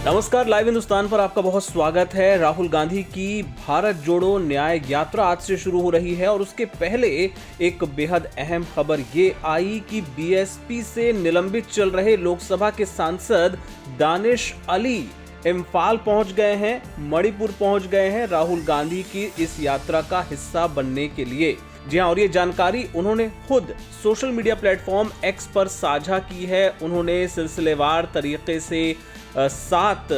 नमस्कार, लाइव हिंदुस्तान पर आपका बहुत स्वागत है। राहुल गांधी की भारत जोड़ो न्याय यात्रा आज से शुरू हो रही है और उसके पहले एक बेहद अहम खबर ये आई कि बीएसपी से निलंबित चल रहे लोकसभा के सांसद दानिश अली इम्फाल पहुंच गए हैं, मणिपुर पहुंच गए हैं राहुल गांधी की इस यात्रा का हिस्सा बनने के लिए। जी हां, और ये जानकारी उन्होंने खुद सोशल मीडिया प्लेटफॉर्म एक्स पर साझा की है। उन्होंने सिलसिलेवार तरीके से 7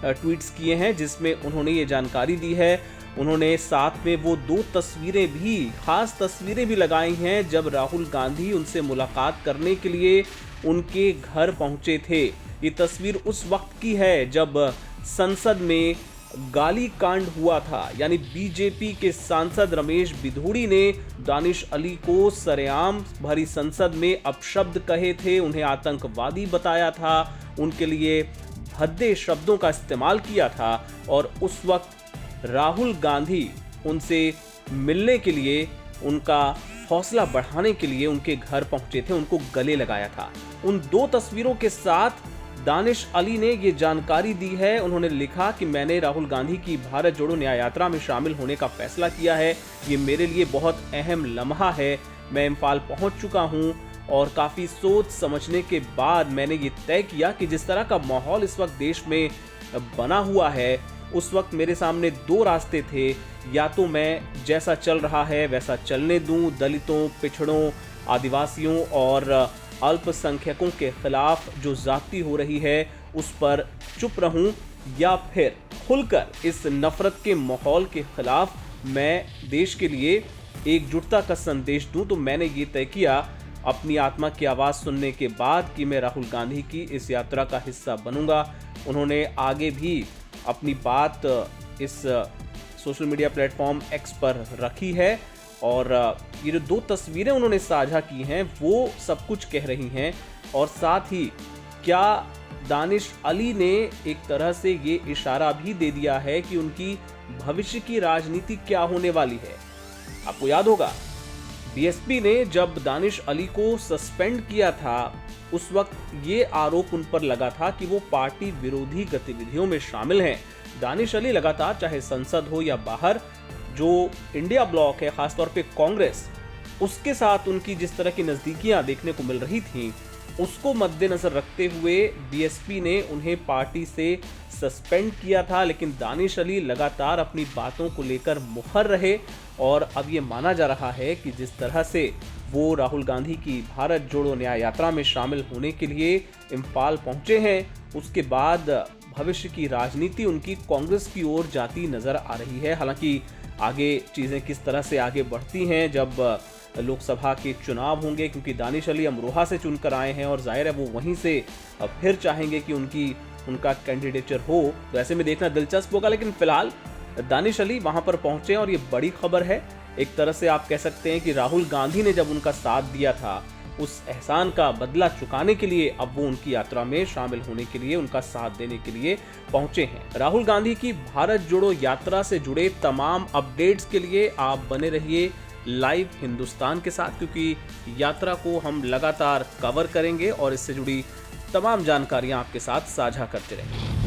ट्वीट्स किए हैं जिसमें उन्होंने ये जानकारी दी है। उन्होंने साथ में वो 2 तस्वीरें भी, खास तस्वीरें भी लगाई हैं जब राहुल गांधी उनसे मुलाकात करने के लिए उनके घर पहुंचे थे। ये तस्वीर उस वक्त की है जब संसद में गाली कांड हुआ था, यानी बीजेपी के सांसद रमेश बिधूड़ी ने दानिश अली को सरेआम भरी संसद में अपशब्द कहे थे, उन्हें आतंकवादी बताया था, उनके लिए भद्दे शब्दों का इस्तेमाल किया था। और उस वक्त राहुल गांधी उनसे मिलने के लिए, उनका हौसला बढ़ाने के लिए उनके घर पहुंचे थे, उनको गले लगाया था। उन 2 तस्वीरों के साथ दानिश अली ने ये जानकारी दी है। उन्होंने लिखा कि मैंने राहुल गांधी की भारत जोड़ो न्याय यात्रा में शामिल होने का फैसला किया है। ये मेरे लिए बहुत अहम लम्हा है। मैं इम्फाल पहुंच चुका हूं और काफी सोच समझने के बाद मैंने ये तय किया कि जिस तरह का माहौल इस वक्त देश में बना हुआ है, उस वक्त मेरे सामने 2 रास्ते थे। या तो मैं जैसा चल रहा है वैसा चलने दूं, दलितों, पिछड़ों, आदिवासियों और अल्पसंख्यकों के खिलाफ जो जाती हो रही है उस पर चुप रहूं, या फिर खुलकर इस नफरत के माहौल के खिलाफ मैं देश के लिए एकजुटता का संदेश दूं। तो मैंने ये तय किया अपनी आत्मा की आवाज सुनने के बाद कि मैं राहुल गांधी की इस यात्रा का हिस्सा बनूंगा। उन्होंने आगे भी अपनी बात इस सोशल मीडिया प्लेटफॉर्म एक्स पर रखी है और ये जो 2 तस्वीरें उन्होंने साझा की हैं वो सब कुछ कह रही हैं। और साथ ही क्या दानिश अली ने एक तरह से ये इशारा भी दे दिया है कि उनकी भविष्य की राजनीति क्या होने वाली है। आपको याद होगा बीएसपी ने जब दानिश अली को सस्पेंड किया था उस वक्त ये आरोप उन पर लगा था कि वो पार्टी विरोधी गतिविधियों में शामिल हैं। दानिश अली लगातार, चाहे संसद हो या बाहर, जो इंडिया ब्लॉक है, खासतौर पे कांग्रेस, उसके साथ उनकी जिस तरह की नजदीकियां देखने को मिल रही थीं, उसको मद्देनजर रखते हुए बीएसपी ने उन्हें पार्टी से सस्पेंड किया था। लेकिन दानिश अली लगातार अपनी बातों को लेकर मुखर रहे और अब ये माना जा रहा है कि जिस तरह से वो राहुल गांधी की भारत जोड़ो न्याय यात्रा में शामिल होने के लिए इम्फाल पहुंचे हैं, उसके बाद भविष्य की राजनीति उनकी कांग्रेस की ओर जाती नजर आ रही है। हालांकि आगे चीजें किस तरह से आगे बढ़ती हैं जब लोकसभा के चुनाव होंगे, क्योंकि दानिश अली अमरोहा से चुनकर आए हैं और जाहिर है वो वहीं से फिर चाहेंगे कि उनका कैंडिडेचर हो, तो ऐसे में देखना दिलचस्प होगा। लेकिन फिलहाल दानिश अली वहां पर पहुंचे और ये बड़ी खबर है। एक तरह से आप कह सकते हैं कि राहुल गांधी ने जब उनका साथ दिया था, उस एहसान का बदला चुकाने के लिए अब वो उनकी यात्रा में शामिल होने के लिए, उनका साथ देने के लिए पहुंचे हैं। राहुल गांधी की भारत जोड़ो यात्रा से जुड़े तमाम अपडेट्स के लिए आप बने रहिए लाइव हिंदुस्तान के साथ, क्योंकि यात्रा को हम लगातार कवर करेंगे और इससे जुड़ी तमाम जानकारियां आपके साथ साझा करते रहेंगे।